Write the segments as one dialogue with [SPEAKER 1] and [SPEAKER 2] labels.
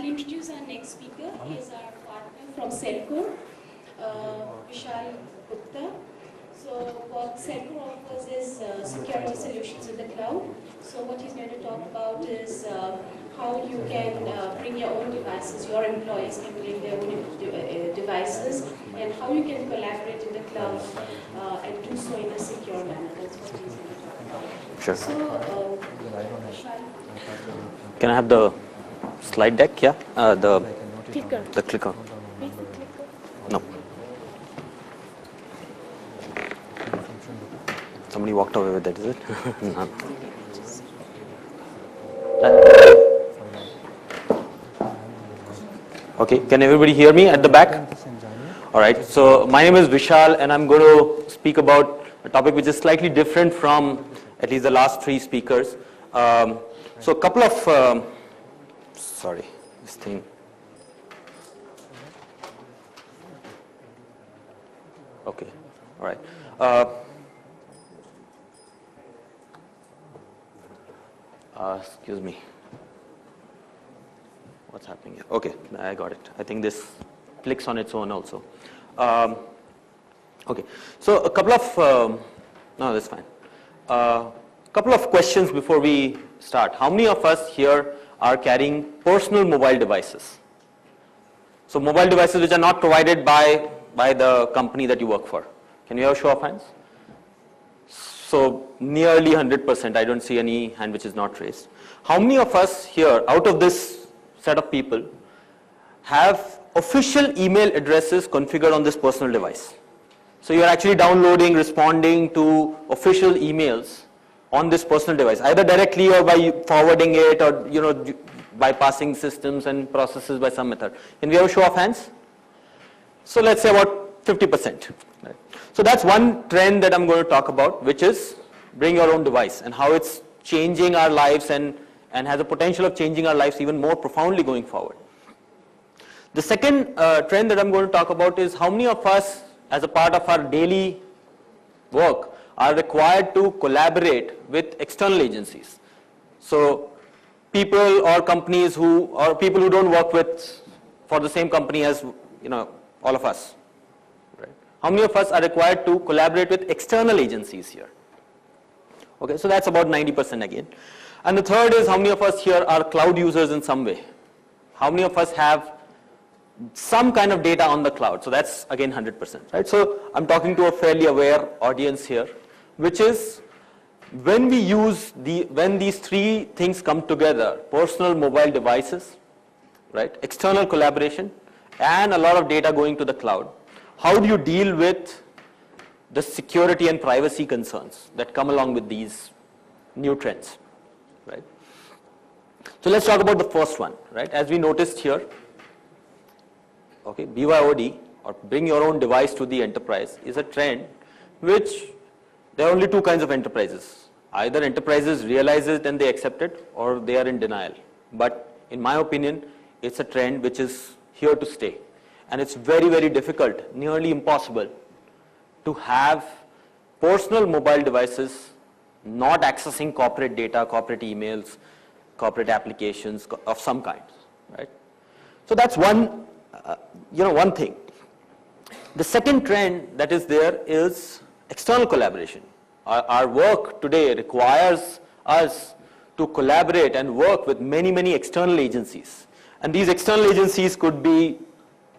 [SPEAKER 1] I'll introduce our next speaker. He is our partner from Cellcore, Vishal Gupta. So what Cellcore offers is security solutions in the cloud. So what he's going to talk about is how you can bring your own devices, your employees can bring their own devices, and how you can collaborate in the cloud and do so in a secure manner. That's what he's going to talk about.
[SPEAKER 2] Sure.
[SPEAKER 1] So,
[SPEAKER 2] Can I have the slide deck? Yeah, the
[SPEAKER 1] clicker.
[SPEAKER 2] The clicker.
[SPEAKER 1] Where's the clicker?
[SPEAKER 2] No. Somebody walked away with that, is it? No. Okay, can everybody hear me at the back? All right, so my name is Vishal and I'm going to speak about a topic which is slightly different from at least the last three speakers. So a couple of, sorry, this thing. Okay, all right. Excuse me. What's happening here? Okay, I got it. I think this clicks on its own also. Okay, so a couple of, no, that's fine. Couple of questions before we start. How many of us here are carrying personal mobile devices? So mobile devices which are not provided by the company that you work for. Can you have a show of hands? So nearly 100%. I don't see any hand which is not raised. How many of us here, out of this set of people, have official email addresses configured on this personal device? So you're actually downloading, responding to official emails on this personal device, either directly or by forwarding it, or bypassing systems and processes by some method. Can we have a show of hands? So let's say about 50%. Right? So that's one trend that I'm going to talk about, which is bring your own device and how it's changing our lives and has a potential of changing our lives even more profoundly going forward. The second trend that I'm going to talk about is how many of us, as a part of our daily work, are required to collaborate with external agencies. So people or companies or people who don't work for the same company as all of us. Right? How many of us are required to collaborate with external agencies here? Okay, so that's about 90% again. And the third is how many of us here are cloud users in some way? How many of us have some kind of data on the cloud? So that's again 100%, right? So I'm talking to a fairly aware audience here, which is when these three things come together, personal mobile devices, right, external collaboration, and a lot of data going to the cloud, how do you deal with the security and privacy concerns that come along with these new trends, right? So let's talk about the first one, right? As we noticed here, okay, BYOD, or bring your own device to the enterprise, is a trend which there are only two kinds of enterprises. Either enterprises realize it and they accept it, or they are in denial. But in my opinion, it's a trend which is here to stay. And it's very, very difficult, nearly impossible, to have personal mobile devices not accessing corporate data, corporate emails, corporate applications of some kind, right? So that's one thing. The second trend that is there is external collaboration. Our work today requires us to collaborate and work with many, many external agencies. And these external agencies could be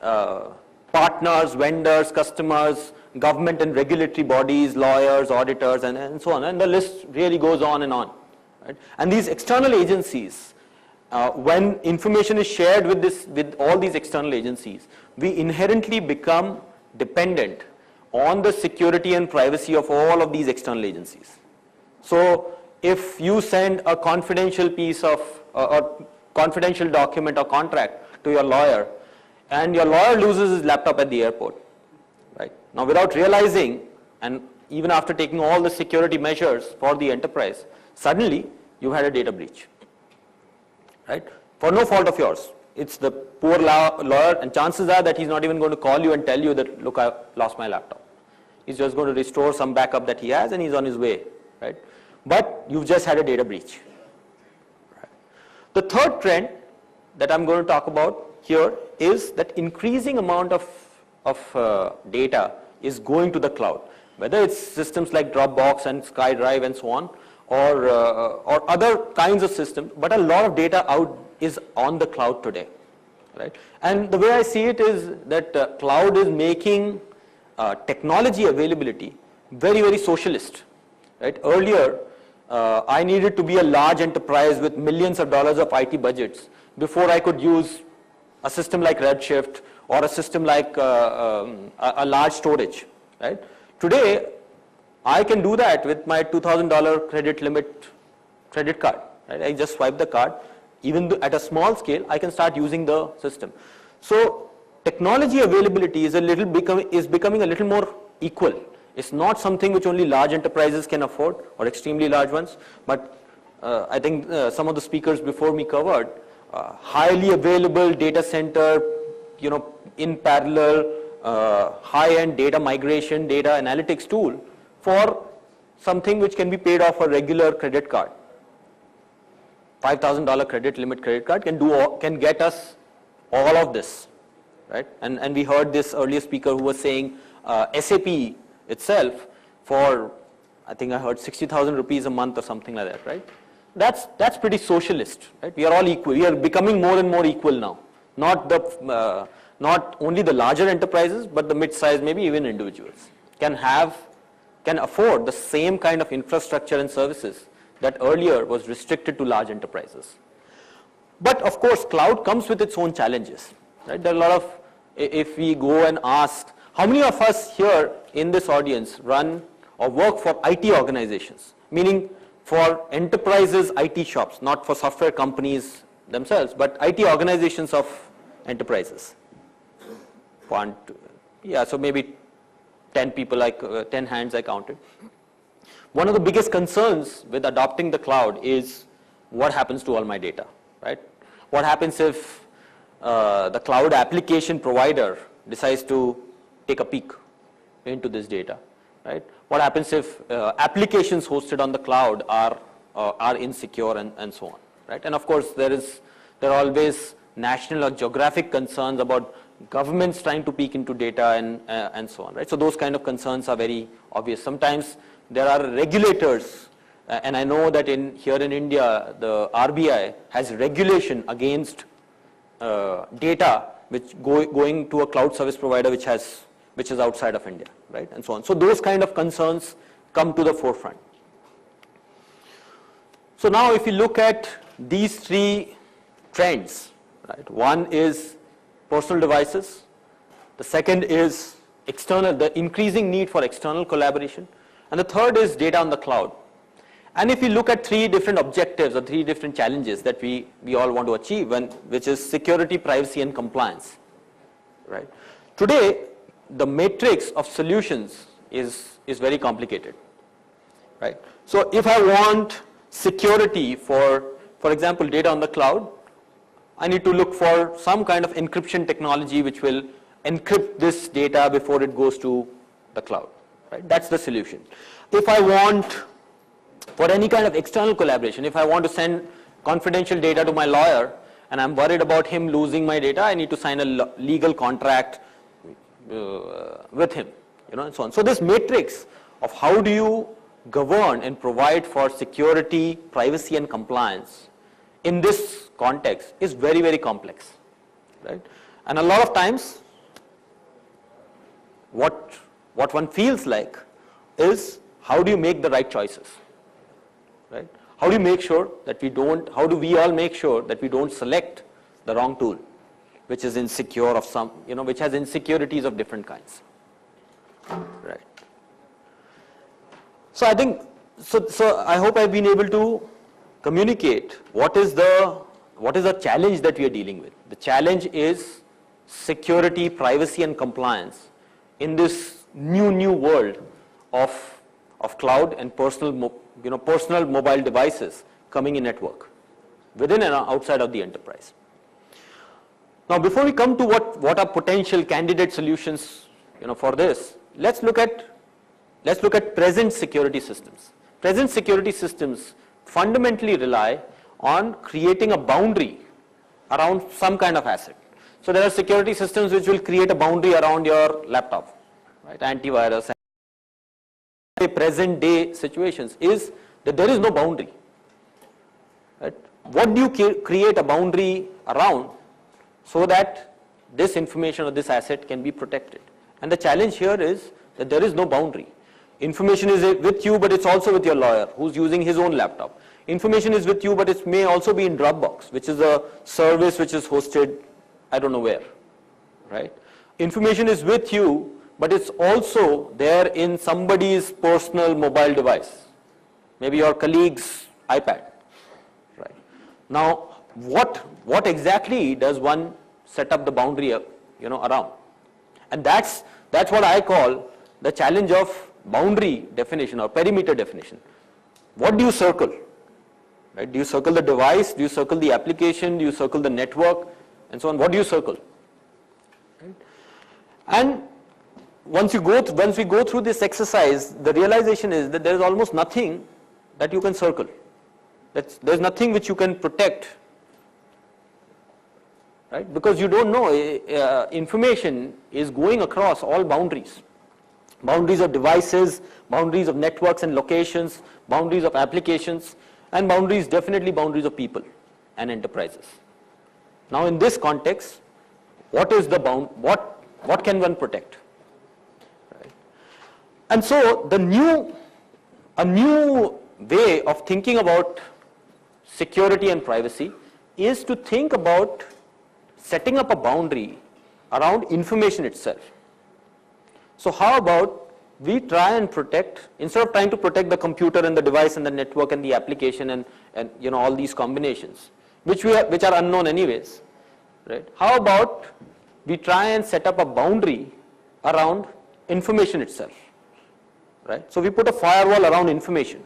[SPEAKER 2] partners, vendors, customers, government and regulatory bodies, lawyers, auditors, and so on. And the list really goes on and on. Right? And these external agencies, when information is shared with all these external agencies, we inherently become dependent on the security and privacy of all of these external agencies. So if you send a confidential piece of a confidential document or contract to your lawyer, and your lawyer loses his laptop at the airport, right? Now without realizing, and even after taking all the security measures for the enterprise, suddenly you had a data breach, right? For no fault of yours. It's the poor lawyer, and chances are that he's not even going to call you and tell you that, look, I lost my laptop. He's just going to restore some backup that he has and he's on his way, right? But you've just had a data breach. Right? The third trend that I'm going to talk about here is that increasing amount of data is going to the cloud, whether it's systems like Dropbox and SkyDrive and so on, or other kinds of systems, but a lot of data out is on the cloud today, right? And the way I see it is that cloud is making technology availability very, very socialist, right? Earlier, I needed to be a large enterprise with millions of dollars of IT budgets before I could use a system like Redshift or a system like a large storage, right? Today, I can do that with my $2,000 credit limit credit card, right? I just swipe the card. Even at a small scale, I can start using the system. So technology availability is becoming a little more equal. It's not something which only large enterprises can afford or extremely large ones, but I think some of the speakers before me covered highly available data center, in parallel, high-end data migration, data analytics tool for something which can be paid off a regular credit card. $5,000 credit limit credit card can get us all of this, right? And we heard this earlier speaker who was saying SAP itself for, I think I heard 60,000 rupees a month or something like that, right? That's pretty socialist, right? We are all equal. We are becoming more and more equal now. Not only the larger enterprises, but the mid-size, maybe even individuals can afford the same kind of infrastructure and services that earlier was restricted to large enterprises. But of course, cloud comes with its own challenges, right? There are a lot of, if we go and ask, how many of us here in this audience run or work for IT organizations, meaning for enterprises, IT shops, not for software companies themselves, but IT organizations of enterprises? So maybe 10 people, 10 hands I counted. One of the biggest concerns with adopting the cloud is what happens to all my data, right? What happens if the cloud application provider decides to take a peek into this data, right? What happens if applications hosted on the cloud are insecure and so on, right? And of course, there are always national or geographic concerns about governments trying to peek into data and so on, right? So those kind of concerns are very obvious. Sometimes there are regulators, and I know that here in India, the RBI has regulation against data which going to a cloud service provider which is outside of India, right? And so on. So those kind of concerns come to the forefront. So now if you look at these three trends, right? One is personal devices. The second is the increasing need for external collaboration. And the third is data on the cloud. And if you look at three different objectives or three different challenges that we all want to achieve, which is security, privacy, and compliance, right? Today, the matrix of solutions is very complicated, right? So if I want security for example, data on the cloud, I need to look for some kind of encryption technology which will encrypt this data before it goes to the cloud, right? That's the solution. If I want, for any kind of external collaboration, if I want to send confidential data to my lawyer and I'm worried about him losing my data, I need to sign a legal contract with him, and so on. So this matrix of how do you govern and provide for security, privacy, and compliance in this context is very, very complex, right? And a lot of times, what one feels like is how do you make the right choices, right? How do you make sure that how do we all make sure that we don't select the wrong tool, which is insecure of which has insecurities of different kinds, right? So I think, so I hope I've been able to communicate what is the challenge that we are dealing with. The challenge is security, privacy, and compliance in this new world of cloud and personal mobile devices coming in at work, within and outside of the enterprise. Now, before we come to what are potential candidate solutions, for this, let's look at present security systems. Present security systems fundamentally rely on creating a boundary around some kind of asset. So there are security systems which will create a boundary around your laptop, right? Antivirus. The present day situations is that there is no boundary. Right? What do you create a boundary around so that this information or this asset can be protected? And the challenge here is that there is no boundary. Information is with you, but it's also with your lawyer who's using his own laptop. Information is with you, but it may also be in Dropbox, which is a service which is hosted, I don't know where, right? Information is with you, but it's also there in somebody's personal mobile device, maybe your colleague's iPad, right? Now, what exactly does one set up the boundary, around? And that's what I call the challenge of boundary definition or perimeter definition. What do you circle? Right? Do you circle the device? Do you circle the application? Do you circle the network? And so on. What do you circle? Right? And once we go through this exercise, the realization is that there is almost nothing that you can circle. There's nothing which you can protect, right? Because you don't know, information is going across all boundaries. Boundaries of devices, boundaries of networks and locations, boundaries of applications, and definitely boundaries of people and enterprises. Now in this context, what is the what can one protect? Right? And so a new way of thinking about security and privacy is to think about setting up a boundary around information itself. So how about we try and protect, instead of trying to protect the computer and the device and the network and the application and all these combinations, which are unknown anyways, right? How about we try and set up a boundary around information itself, right? So we put a firewall around information,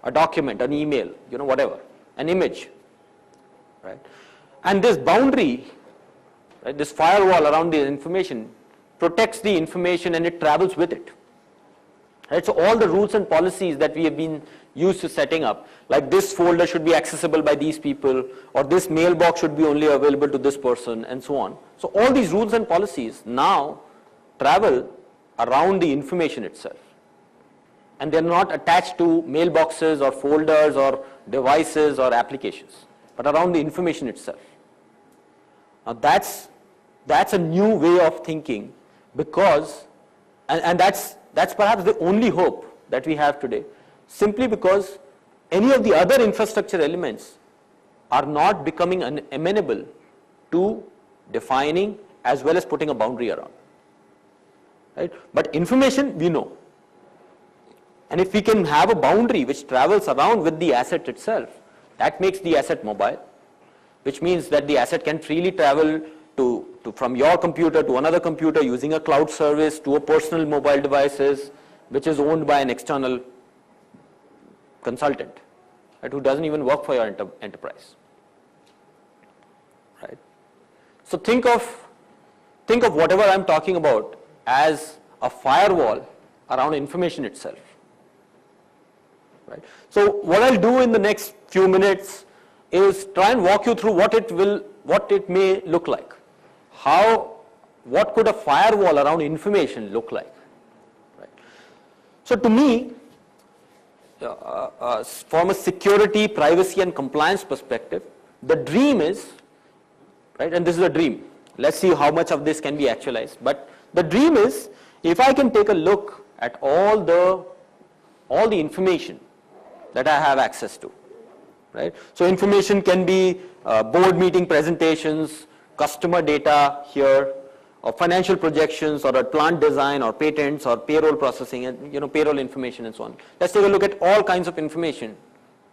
[SPEAKER 2] a document, an email, whatever, an image, right? And this boundary, right, this firewall around the information protects the information and it travels with it. Right? So all the rules and policies that we have been used to setting up, like this folder should be accessible by these people, or this mailbox should be only available to this person, and so on. So all these rules and policies now travel around the information itself. And they're not attached to mailboxes or folders or devices or applications, but around the information itself. Now that's a new way of thinking, because, and that's perhaps the only hope that we have today, simply because any of the other infrastructure elements are not becoming amenable to defining as well as putting a boundary around. Right? But information, we know. And if we can have a boundary which travels around with the asset itself, that makes the asset mobile, which means that the asset can freely travel from your computer to another computer using a cloud service to a personal mobile devices which is owned by an external consultant, right, who doesn't even work for your enterprise. Right? So think of whatever I'm talking about as a firewall around information itself. Right? So what I'll do in the next few minutes is try and walk you through what it may look like. What could a firewall around information look like? Right? So to me, from a security, privacy and compliance perspective, the dream is, right, and this is a dream. Let's see how much of this can be actualized. But the dream is, if I can take a look at all the information that I have access to, right? So information can be board meeting presentations, customer data here, or financial projections, or a plant design, or patents, or payroll processing, and payroll information, and so on. Let's take a look at all kinds of information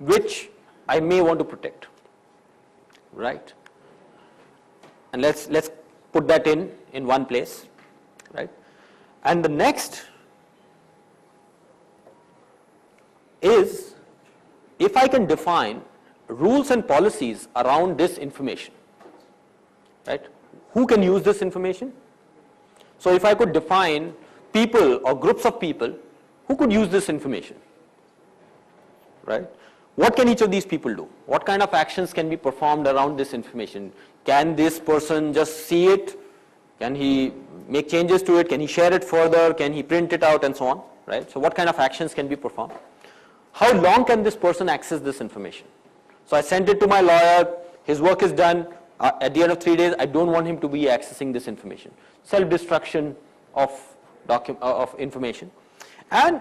[SPEAKER 2] which I may want to protect, right? And let's put that in one place, right? And the next is, if I can define rules and policies around this information, right? Who can use this information? So if I could define people or groups of people who could use this information, right? What can each of these people do? What kind of actions can be performed around this information? Can this person just see it? Can he make changes to it? Can he share it further? Can he print it out and so on? Right? So what kind of actions can be performed? How long can this person access this information? So I sent it to my lawyer, his work is done, at the end of 3 days, I don't want him to be accessing this information. Self-destruction of information. And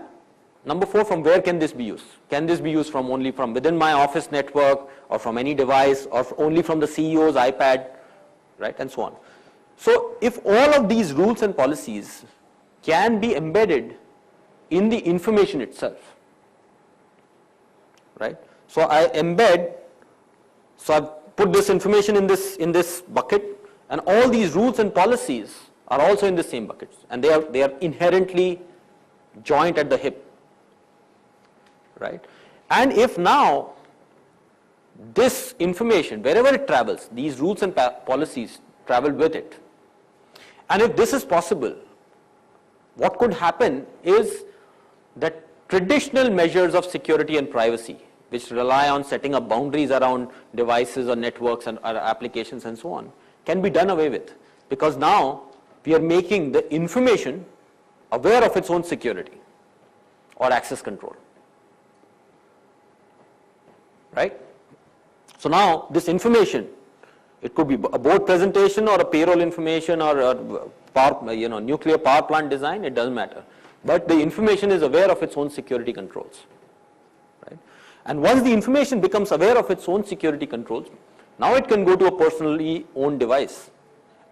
[SPEAKER 2] number 4, from where can this be used? Can this be used from only from within my office network, or from any device, or only from the CEO's iPad, right, and so on. So if all of these rules and policies can be embedded in the information itself, right? So I embed, so I've put this information in this bucket, and all these rules and policies are also in the same buckets, and they are inherently joint at the hip, right? And if now this information, wherever it travels, these rules and policies travel with it, and if this is possible, what could happen is that traditional measures of security and privacy, which rely on setting up boundaries around devices or networks and or applications and so on, can be done away with, because now we are making the information aware of its own security or access control, right? So now this information, it could be a board presentation or a payroll information or a nuclear power plant design, it doesn't matter, but the information is aware of its own security controls, right? And once the information becomes aware of its own security controls, now it can go to a personally owned device,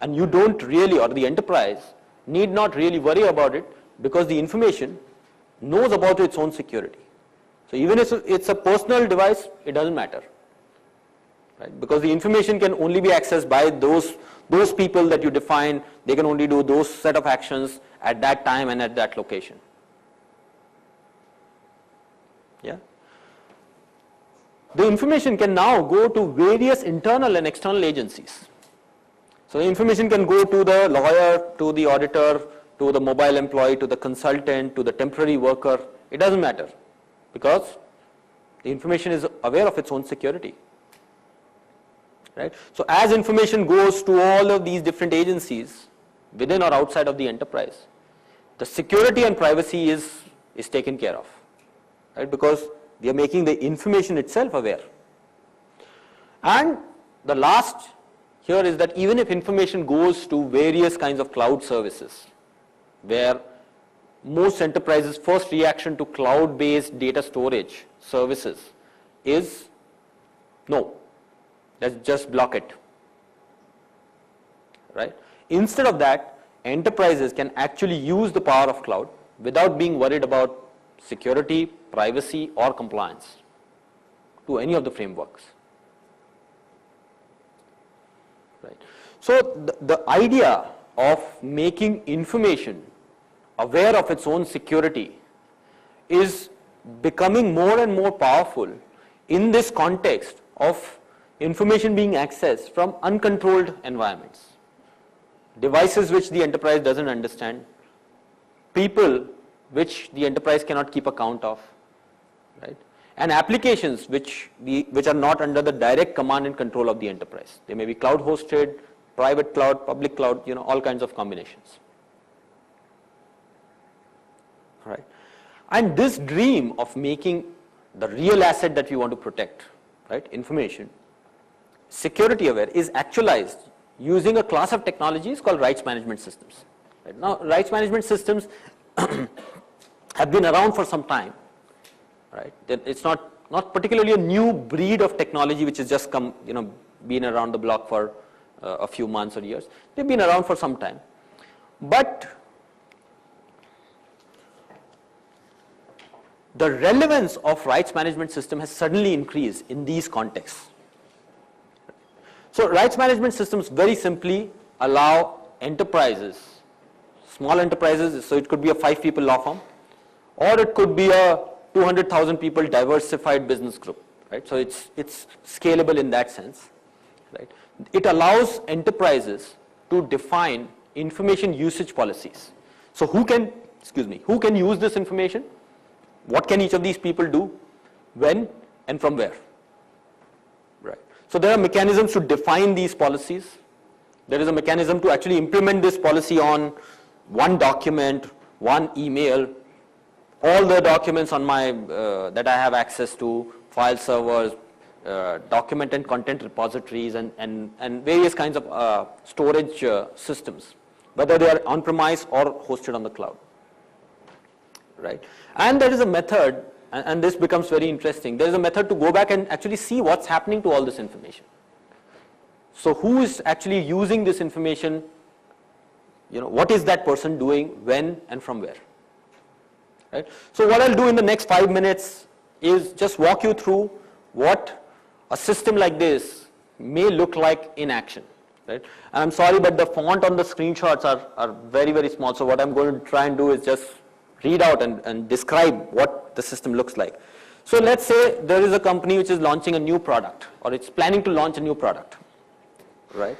[SPEAKER 2] and you don't really, or the enterprise need not really worry about it, because the information knows about its own security. So even if it's a personal device, it doesn't matter, right? Because the information can only be accessed by those people that you define. They can only do those set of actions at that time and at that location. Yeah. The information can now go to various internal and external agencies. So the information can go to the lawyer, to the auditor, to the mobile employee, to the consultant, to the temporary worker. It doesn't matter, because the information is aware of its own security, right? So as information goes to all of these different agencies within or outside of the enterprise, the security and privacy is taken care of, right? Because we are making the information itself aware. And the last here is that even if information goes to various kinds of cloud services, where most enterprises' first reaction to cloud-based data storage services is, no, let's just block it, right? Instead of that, enterprises can actually use the power of cloud without being worried about security, privacy, or compliance to any of the frameworks, right? So the idea of making information aware of its own security is becoming more and more powerful in this context of information being accessed from uncontrolled environments, devices which the enterprise doesn't understand, people which the enterprise cannot keep account of, right? And applications which are not under the direct command and control of the enterprise. They may be cloud hosted, private cloud, public cloud, all kinds of combinations, right? And this dream of making the real asset that we want to protect, right, information, security aware, is actualized using a class of technologies called rights management systems. Right? Now, rights management systems have been around for some time, right? It's not particularly a new breed of technology which has just come, been around the block for a few months or years. They've been around for some time, but the relevance of rights management system has suddenly increased in these contexts. So rights management systems very simply allow enterprises, small enterprises, so it could be a 5 people law firm, or it could be a 200,000 people diversified business group, right? So it's scalable in that sense, right? It allows enterprises to define information usage policies. So who can use this information? What can each of these people do? When and from where. Right. So there are mechanisms to define these policies. There is a mechanism to actually implement this policy on one document, one email, all the documents on my that I have access to, file servers, document and content repositories, and various kinds of storage systems, whether they are on-premise or hosted on the cloud. Right. And there is a method, and this becomes very interesting, there is a method to go back and actually see what's happening to all this information. So who is actually using this information, what is that person doing, when and from where. Right. So what I'll do in the next 5 minutes is just walk you through what a system like this may look like in action. Right. And I'm sorry, but the font on the screenshots are very, very small, so what I'm going to try and do is just read out and describe what the system looks like. So let's say there is a company which is launching a new product, or it's planning to launch a new product. Right.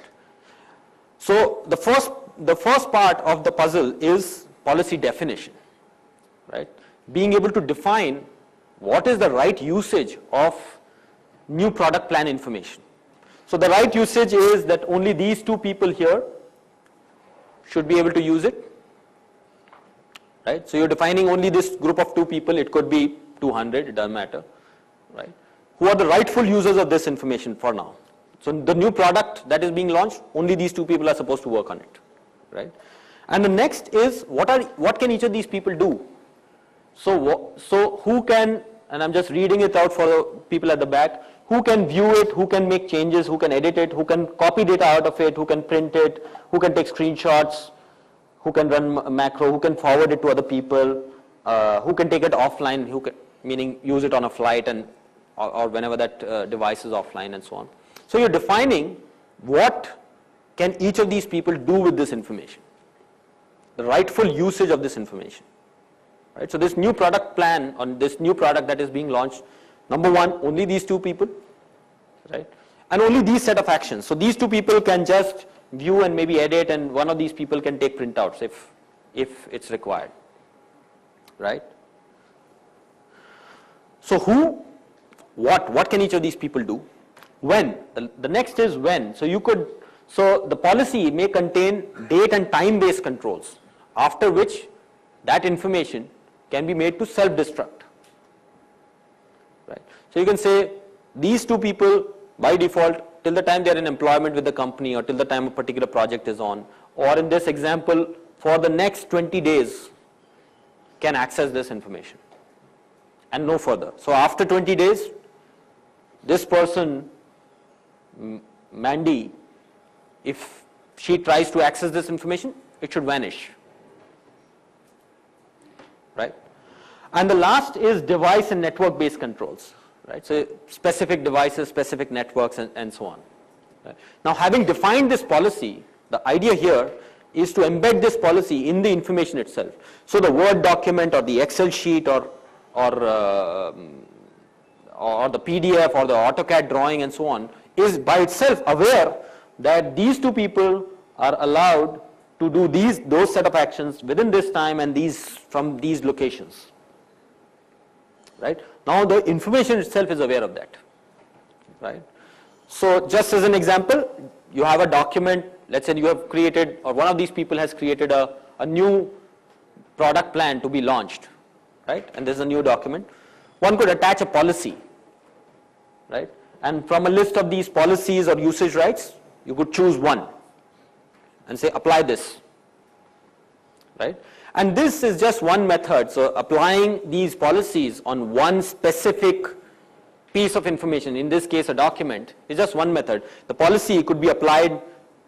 [SPEAKER 2] So the first part of the puzzle is policy definition. Right. Being able to define what is the right usage of new product plan information. So the right usage is that only these two people here should be able to use it. Right. So you're defining only this group of two people. It could be 200. It doesn't matter. Right. Who are the rightful users of this information for now? So the new product that is being launched, only these two people are supposed to work on it. Right. And the next is what can each of these people do? So who can, and I'm just reading it out for the people at the back, who can view it, who can make changes, who can edit it, who can copy data out of it, who can print it, who can take screenshots, who can run a macro, who can forward it to other people, who can take it offline, meaning use it on a flight or whenever that device is offline and so on. So you're defining what can each of these people do with this information, the rightful usage of this information. Right? So this new product plan on this new product that is being launched, number one, only these two people, right? And only these set of actions. So these two people can just view and maybe edit, and one of these people can take printouts if it's required, right? So what can each of these people do? When? The next is when. So the policy may contain date and time-based controls, after which that information can be made to self-destruct. Right. So you can say these two people by default, till the time they are in employment with the company or till the time a particular project is on, or in this example, for the next 20 days can access this information and no further. So after 20 days, this person, Mandy, if she tries to access this information, it should vanish. Right? And the last is device and network based controls. Right? So specific devices, specific networks, and so on. Right? Now, having defined this policy, the idea here is to embed this policy in the information itself. So the Word document or the Excel sheet or the PDF or the AutoCAD drawing and so on is by itself aware that these two people are allowed to do those set of actions within this time and from these locations. Right? Now the information itself is aware of that. Right? So just as an example, you have a document, let's say you have created, or one of these people has created a new product plan to be launched. Right? And this is a new document. One could attach a policy. Right? And from a list of these policies or usage rights, you could choose one and say apply this. Right? And this is just one method. So applying these policies on one specific piece of information, in this case a document, is just one method. The policy could be applied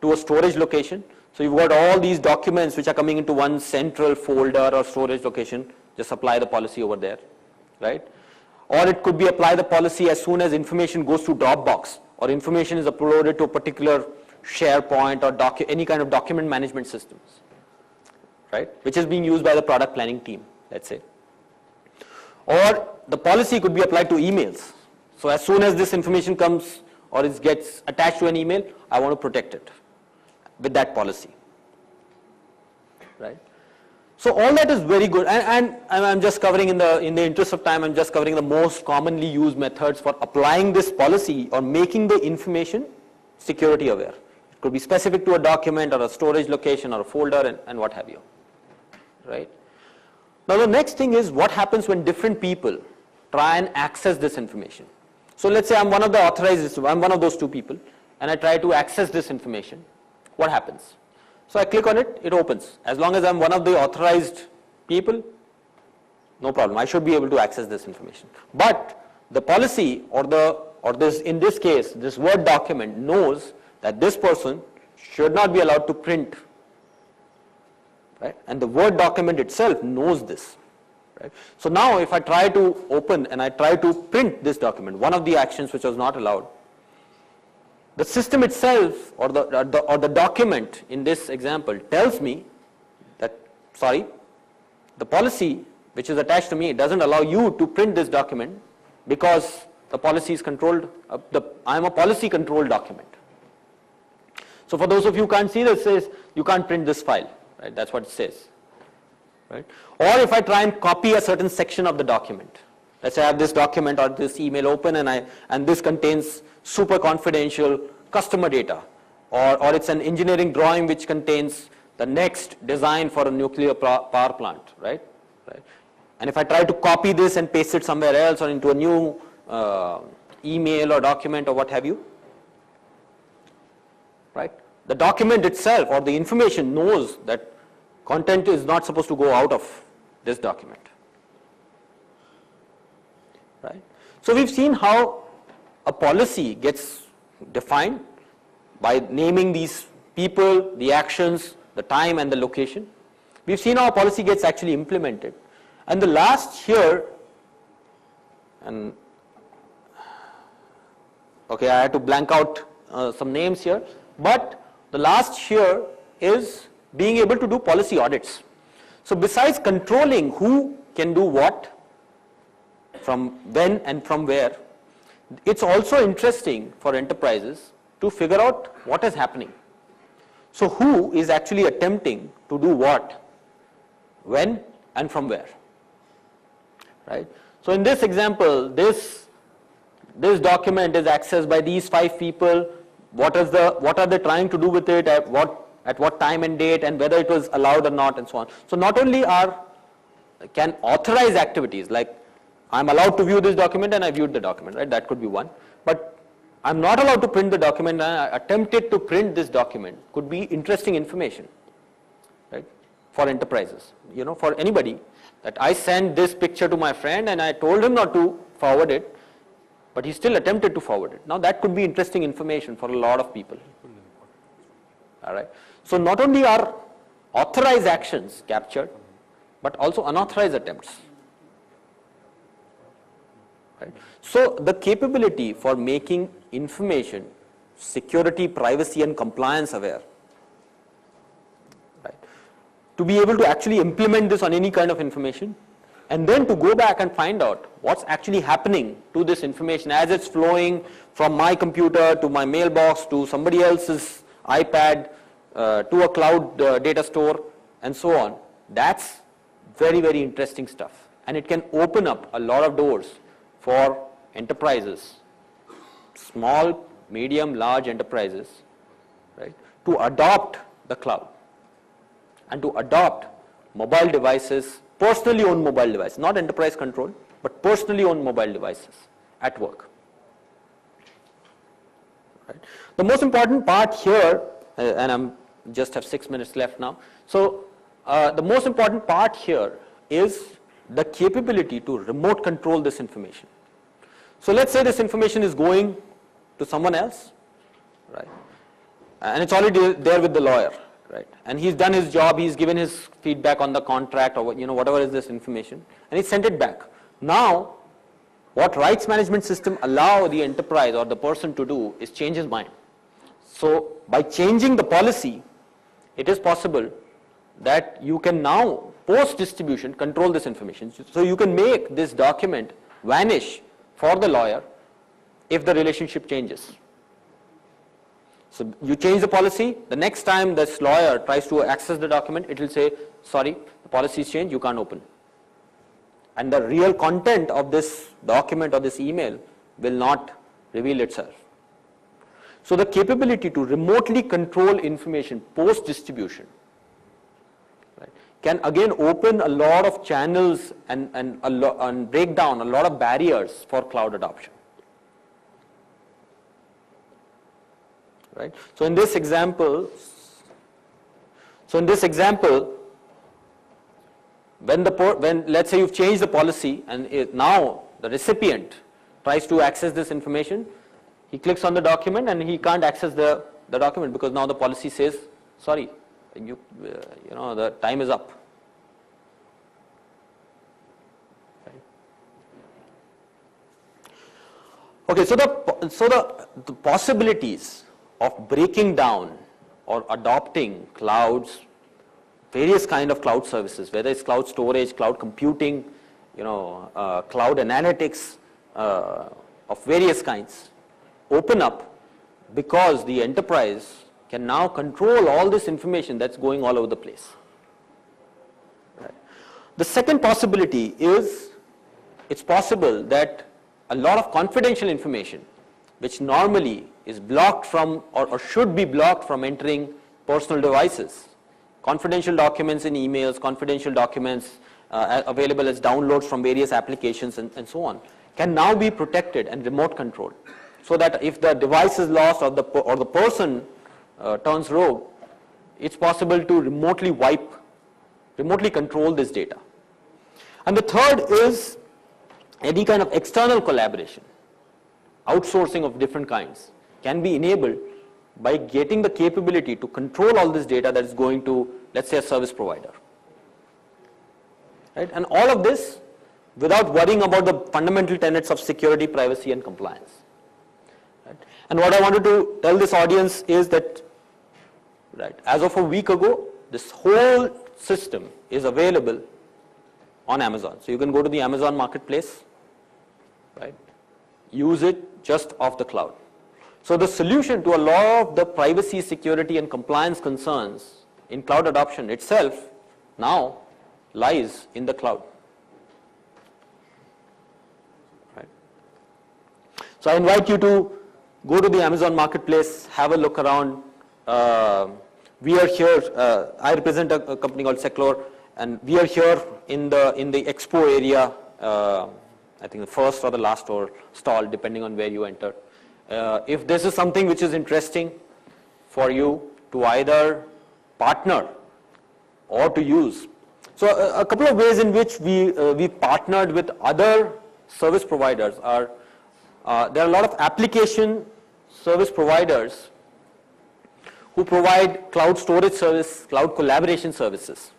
[SPEAKER 2] to a storage location. So you've got all these documents which are coming into one central folder or storage location, just apply the policy over there. Right? Or it could be apply the policy as soon as information goes to Dropbox or information is uploaded to a particular SharePoint or any kind of document management systems. Right, which is being used by the product planning team, let's say. Or the policy could be applied to emails. So as soon as this information comes or it gets attached to an email, I want to protect it with that policy. Right? So all that is very good, and I'm just covering in the interest of time, I'm just covering the most commonly used methods for applying this policy or making the information security aware. It could be specific to a document or a storage location or a folder and what have you, right? Now the next thing is what happens when different people try and access this information. So let's say I'm one of the authorized, I'm one of those two people, and I try to access this information. What happens? So I click on it, it opens. As long as I'm one of the authorized people, no problem. I should be able to access this information. But the policy or this, in this case, this Word document knows that this person should not be allowed to print, right? And the Word document itself knows this, right? So now if I try to open and I try to print this document, one of the actions which was not allowed, the system itself or the document in this example tells me that, sorry, the policy which is attached to me doesn't allow you to print this document because the policy is controlled, I am a policy controlled document. So for those of you who can't see this, it says you can't print this file, right? That's what it says, right? Or if I try and copy a certain section of the document, let's say I have this document or this email open and this contains super confidential customer data, or it's an engineering drawing which contains the next design for a nuclear power plant, right? And if I try to copy this and paste it somewhere else or into a new email or document or what have you, right? The document itself or the information knows that content is not supposed to go out of this document, right? So we've seen how a policy gets defined by naming these people, the actions, the time and the location. We've seen how a policy gets actually implemented. And the last here, and okay, I had to blank out some names here, but the last here is being able to do policy audits. So besides controlling who can do what, from when and from where, it's also interesting for enterprises to figure out what is happening. So who is actually attempting to do what, when and from where, right? So in this example, this document is accessed by these 5 people. What are they trying to do with it, at what time and date, and whether it was allowed or not, and so on. So not only can authorize activities like I'm allowed to view this document and I viewed the document, right? That could be one. But I'm not allowed to print the document and I attempted to print this document could be interesting information, right? For enterprises, for anybody, that I sent this picture to my friend and I told him not to forward it, but he still attempted to forward it. Now that could be interesting information for a lot of people. All right. So not only are authorized actions captured, but also unauthorized attempts. Right. So the capability for making information security, privacy and compliance aware, right, to be able to actually implement this on any kind of information and then to go back and find out what's actually happening to this information as it's flowing from my computer to my mailbox to somebody else's iPad to a cloud data store and so on. That's very, very interesting stuff, and it can open up a lot of doors for enterprises, small, medium, large enterprises, right, to adopt the cloud and to adopt mobile devices, personally owned mobile devices, not enterprise control, but personally owned mobile devices at work. Right. The most important part here, and I'm just have 6 minutes left now. So the most important part here is the capability to remote control this information. So let's say this information is going to someone else, right? And it's already there with the lawyer, right? And he's done his job, he's given his feedback on the contract or whatever is this information, and he sent it back. Now, what rights management system allow the enterprise or the person to do is change his mind. So by changing the policy, it is possible that you can now post distribution control this information. So you can make this document vanish for the lawyer if the relationship changes. So you change the policy, the next time this lawyer tries to access the document, it will say, sorry, the policy is changed, you can't open. And the real content of this document or this email will not reveal itself. So the capability to remotely control information post-distribution, right, can again open a lot of channels and break down a lot of barriers for cloud adoption. Right? So in this example, when let's say you've changed the policy and now the recipient tries to access this information, he clicks on the document and he can't access the document because now the policy says, sorry, you know, the time is up. Right. Okay, so the possibilities of breaking down or adopting clouds, various kind of cloud services, whether it's cloud storage, cloud computing, cloud analytics of various kinds, open up because the enterprise can now control all this information that's going all over the place. Right. The second possibility is it's possible that a lot of confidential information which normally is blocked from or should be blocked from entering personal devices, confidential documents in emails, confidential documents available as downloads from various applications and so on, can now be protected and remote controlled, so that if the device is lost or the person turns rogue, it's possible to remotely control this data. And the third is any kind of external collaboration, outsourcing of different kinds, can be enabled by getting the capability to control all this data that is going to, let's say, a service provider. Right? And all of this without worrying about the fundamental tenets of security, privacy, and compliance. Right? And what I wanted to tell this audience is that, right, as of a week ago, this whole system is available on Amazon. So you can go to the Amazon marketplace, right, use it just off the cloud. So the solution to a lot of the privacy, security, and compliance concerns in cloud adoption itself now lies in the cloud. Right. So I invite you to go to the Amazon marketplace, have a look around. We are here. I represent a company called Seclor, and we are here in the expo area. I think the first or the last stall, depending on where you enter. If this is something which is interesting for you to either partner or to use. So a couple of ways in which we partnered with other service providers are, there are a lot of application service providers who provide cloud storage service, cloud collaboration services.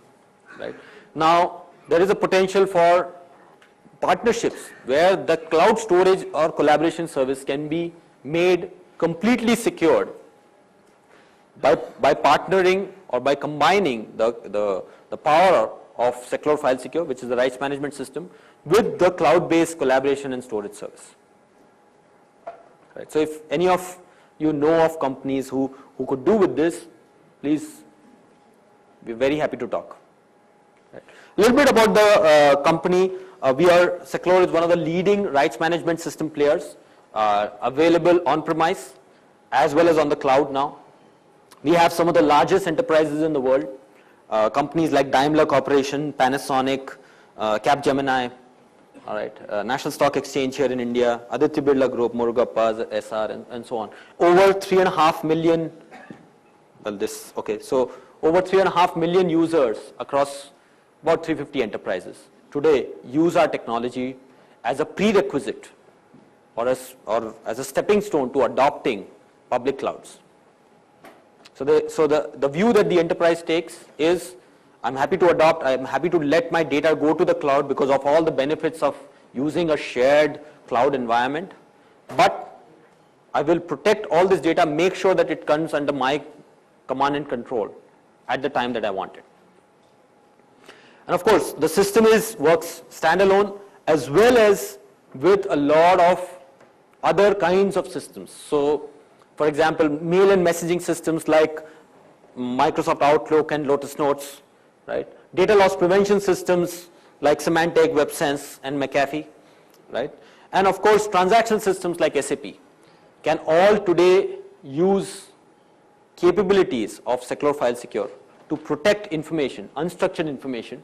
[SPEAKER 2] Right? Now, there is a potential for partnerships where the cloud storage or collaboration service can be made completely secured by partnering or by combining the power of Seclor File Secure, which is the rights management system, with the cloud-based collaboration and storage service. Right. So if any of you know of companies who could do with this, please, we're very happy to talk. Right. A little bit about the company. Seclor is one of the leading rights management system players, available on-premise as well as on the cloud now. We have some of the largest enterprises in the world, companies like Daimler Corporation, Panasonic, Capgemini, all right, National Stock Exchange here in India, Aditya Birla Group, Murugappa, SR, and so on. Over 3.5 million, over 3.5 million users across about 350 enterprises today use our technology as a prerequisite or as a stepping stone to adopting public clouds. So the view that the enterprise takes is, I'm happy to adopt, I'm happy to let my data go to the cloud because of all the benefits of using a shared cloud environment, but I will protect all this data, make sure that it comes under my command and control at the time that I want it. And of course, the system works standalone as well as with a lot of other kinds of systems. So For example, mail and messaging systems like Microsoft Outlook and Lotus Notes, right? Data loss prevention systems like Symantec, WebSense, and McAfee, right? And of course, transaction systems like SAP can all today use capabilities of Secure File Secure to protect information, unstructured information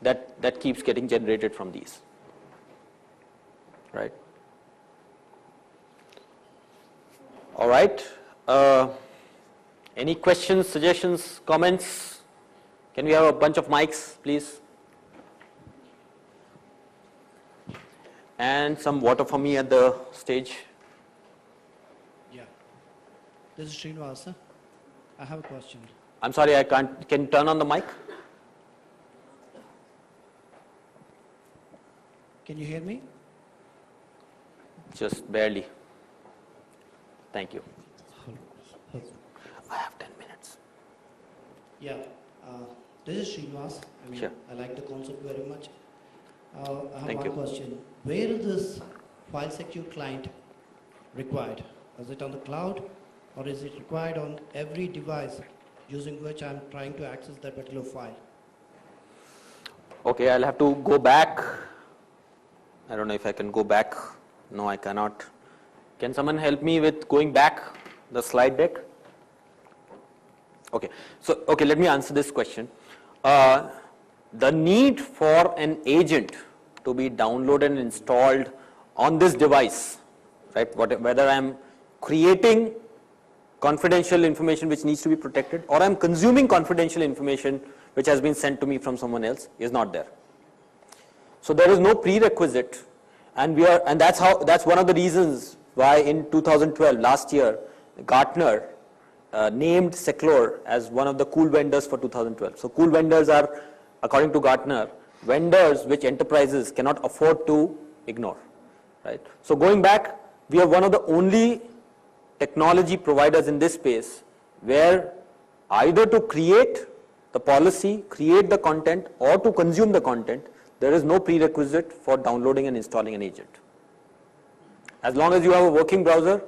[SPEAKER 2] that keeps getting generated from these, right? All right. Any questions, suggestions, comments? Can we have a bunch of mics, please? And some water for me at the stage.
[SPEAKER 3] Yeah. This is Srinivasa. I have a question.
[SPEAKER 2] I'm sorry, I can't. Can you turn on the mic?
[SPEAKER 3] Can you hear me?
[SPEAKER 2] Just barely. Thank you. I have 10 minutes.
[SPEAKER 3] Yeah. This is Srinivas.
[SPEAKER 2] Sure.
[SPEAKER 3] I like the concept very much. I have
[SPEAKER 2] Thank
[SPEAKER 3] one
[SPEAKER 2] you.
[SPEAKER 3] question. Where is this file secure client required? Is it on the cloud or is it required on every device using which I'm trying to access that particular file?
[SPEAKER 2] Okay, I'll have to go back. I don't know if I can go back. No, I cannot. Can someone help me with going back the slide deck? Okay, so let me answer this question. The need for an agent to be downloaded and installed on this device, right? Whether I'm creating confidential information which needs to be protected or I'm consuming confidential information which has been sent to me from someone else is not there. So there is no prerequisite, and that's one of the reasons why in 2012, last year, Gartner named Seclore as one of the cool vendors for 2012. So cool vendors are, according to Gartner, vendors which enterprises cannot afford to ignore, right? So going back, we are one of the only technology providers in this space where either to create the policy, create the content, or to consume the content, there is no prerequisite for downloading and installing an agent. As long as you have a working browser,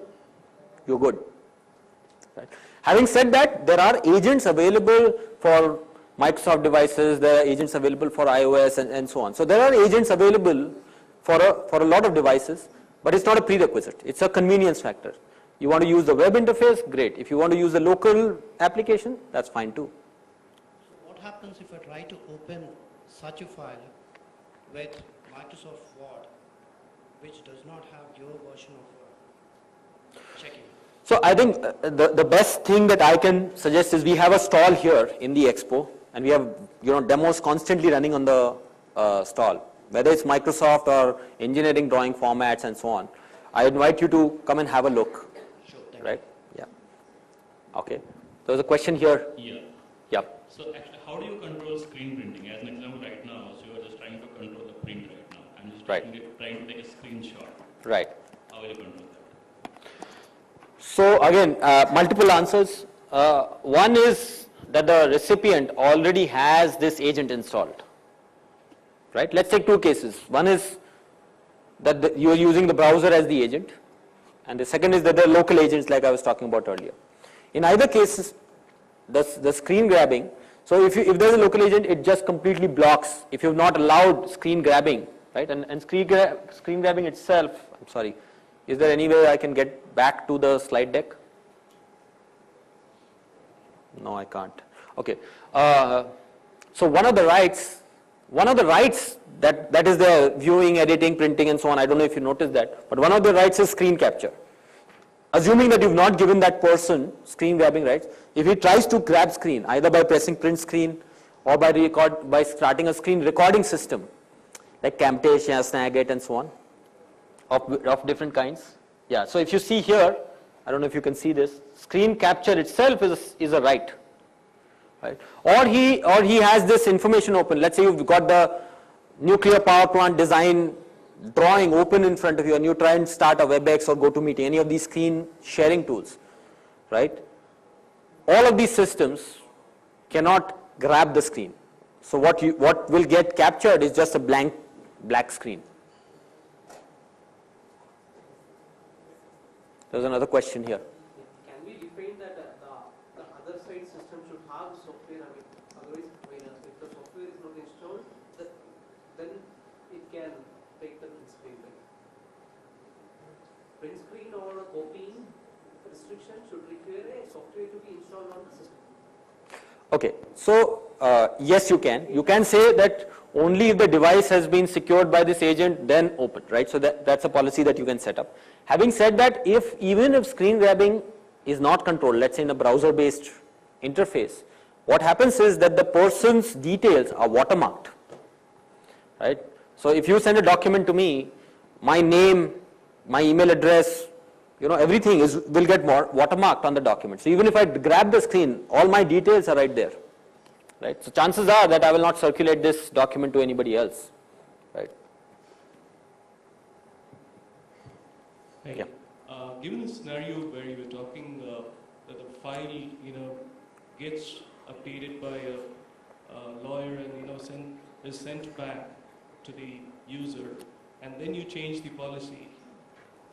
[SPEAKER 2] you're good. Right? Having said that, there are agents available for Microsoft devices, there are agents available for iOS and so on. So there are agents available for a lot of devices, but it's not a prerequisite. It's a convenience factor. You want to use the web interface, great. If you want to use the local application, that's fine too.
[SPEAKER 3] So what happens if I try to open such a file with Microsoft Word, which does not have your version of checking?
[SPEAKER 2] So I think the best thing that I can suggest is we have a stall here in the expo, and we have demos constantly running on the stall, whether it's Microsoft or engineering drawing formats and so on. I invite you to come and have a look.
[SPEAKER 3] Sure,
[SPEAKER 2] right? Yeah. Okay. There's a question here.
[SPEAKER 4] Yeah.
[SPEAKER 2] Yeah.
[SPEAKER 4] So actually, how do you control screen printing? As an example right now, so you are just trying to control the print right now. I'm just
[SPEAKER 2] Right.
[SPEAKER 4] trying to take a screenshot.
[SPEAKER 2] Right.
[SPEAKER 4] How will you control that?
[SPEAKER 2] So again, multiple answers. One is that the recipient already has this agent installed. Right? Let's take two cases. One is that you are using the browser as the agent, and the second is that there are local agents like I was talking about earlier. In either case, the screen grabbing, so if there's a local agent, it just completely blocks if you've not allowed screen grabbing, right? And screen grabbing itself, I'm sorry, is there any way I can get back to the slide deck? No, I can't. Okay. So one of the rights that is the viewing, editing, printing and so on, I don't know if you noticed that, but one of the rights is screen capture. Assuming that you've not given that person screen grabbing rights, if he tries to grab screen, either by pressing print screen or by starting a screen recording system, like Camtasia, Snagit and so on, of different kinds. Yeah, so if you see here, I don't know if you can see this, screen capture itself is a right. Right? Or he has this information open. Let's say you've got the nuclear power plant design drawing open in front of you, and you try and start a WebEx or GoToMeeting, any of these screen sharing tools, right? All of these systems cannot grab the screen. So what will get captured is just a black screen. There's another question here.
[SPEAKER 5] print screen or a copying restriction should require a software to be installed on the system.
[SPEAKER 2] Okay, so yes, you can. You can say that only if the device has been secured by this agent, then open, right? So that's a policy that you can set up. Having said that, even if screen grabbing is not controlled, let's say in a browser-based interface, what happens is that the person's details are watermarked, right? So if you send a document to me, my name, my email address, everything will get watermarked on the document. So even if I grab the screen, all my details are right there, right? So chances are that I will not circulate this document to anybody else, right?
[SPEAKER 6] Hey,
[SPEAKER 2] Yeah.
[SPEAKER 6] Given the scenario where you were talking that the file, gets updated by a lawyer and is sent back to the user, and then you change the policy.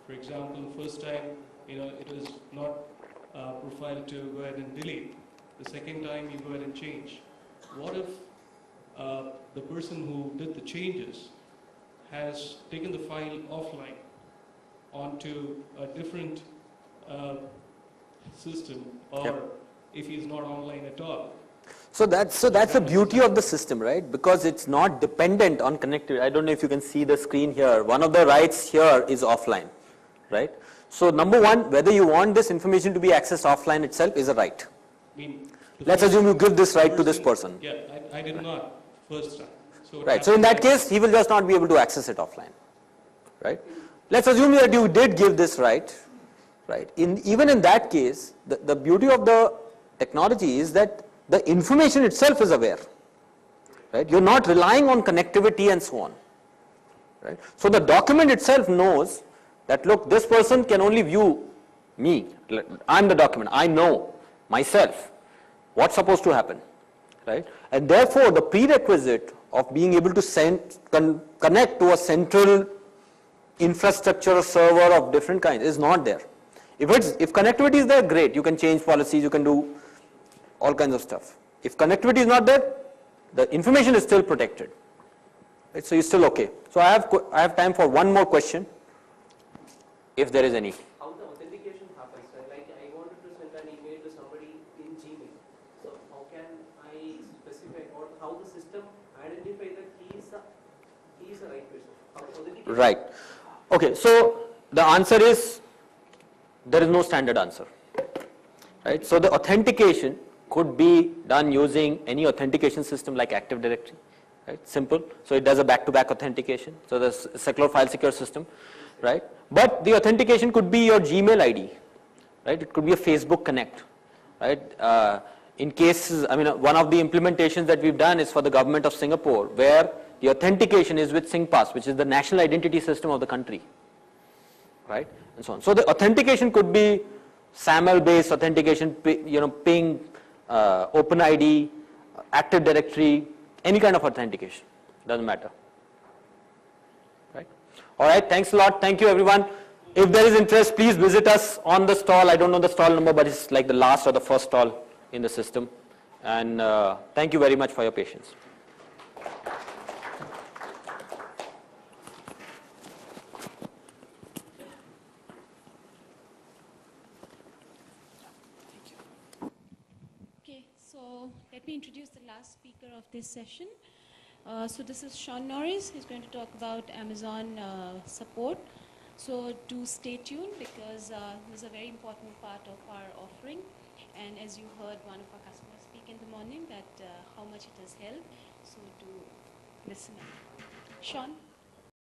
[SPEAKER 6] For example, first time, it is not profiled to go ahead and delete. The second time, you go ahead and change. What if the person who did the changes has taken the file offline onto a different system, or
[SPEAKER 2] Yep.
[SPEAKER 6] if he's not online at all?
[SPEAKER 2] So that's the beauty of the system, right? Because it's not dependent on connectivity. I don't know if you can see the screen here. One of the rights here is offline, right? So number one, whether you want this information to be accessed offline itself is a right.
[SPEAKER 6] I mean, the
[SPEAKER 2] Let's
[SPEAKER 6] first
[SPEAKER 2] assume you give this right to this person.
[SPEAKER 6] Yeah, I did not first time. So
[SPEAKER 2] Right. So in that case, he will just not be able to access it offline, right? Let's assume that you did give this right, right? Even in that case, the beauty of the technology is that the information itself is aware, right? You're not relying on connectivity and so on, right? So the document itself knows that, look, this person can only view me. I'm the document. I know myself what's supposed to happen, right? And therefore, the prerequisite of being able to connect to a central infrastructure or server of different kinds is not there. If connectivity is there, great. You can change policies. You can do all kinds of stuff. If connectivity is not there, the information is still protected, right? So you're still okay. So I have time for one more question, if there is any.
[SPEAKER 5] How the authentication happens, right? Like I wanted to send an email to somebody in Gmail. So how can I specify, or how the system identify that he is the right person? How the authentication?
[SPEAKER 2] Right. Okay, so the answer is, there is no standard answer, right? So the authentication could be done using any authentication system like Active Directory, right? Simple. So it does a back-to-back authentication. So the secure file secure system, right? But the authentication could be your Gmail ID, right? It could be a Facebook Connect, right? In cases, one of the implementations that we've done is for the government of Singapore, where the authentication is with SingPass, which is the national identity system of the country, right? And so on. So the authentication could be SAML-based authentication, ping, OpenID, Active Directory, any kind of authentication, doesn't matter, right? All right, thanks a lot. Thank you, everyone. If there is interest, please visit us on the stall. I don't know the stall number, but it's like the last or the first stall in the system. And thank you very much for your patience.
[SPEAKER 1] Okay, so let me introduce the last speaker of this session. So this is Sean Norris. He's going to talk about Amazon support. So do stay tuned, because this is a very important part of our offering. And as you heard one of our customers speak in the morning, that how much it has helped. So do listen up. Sean?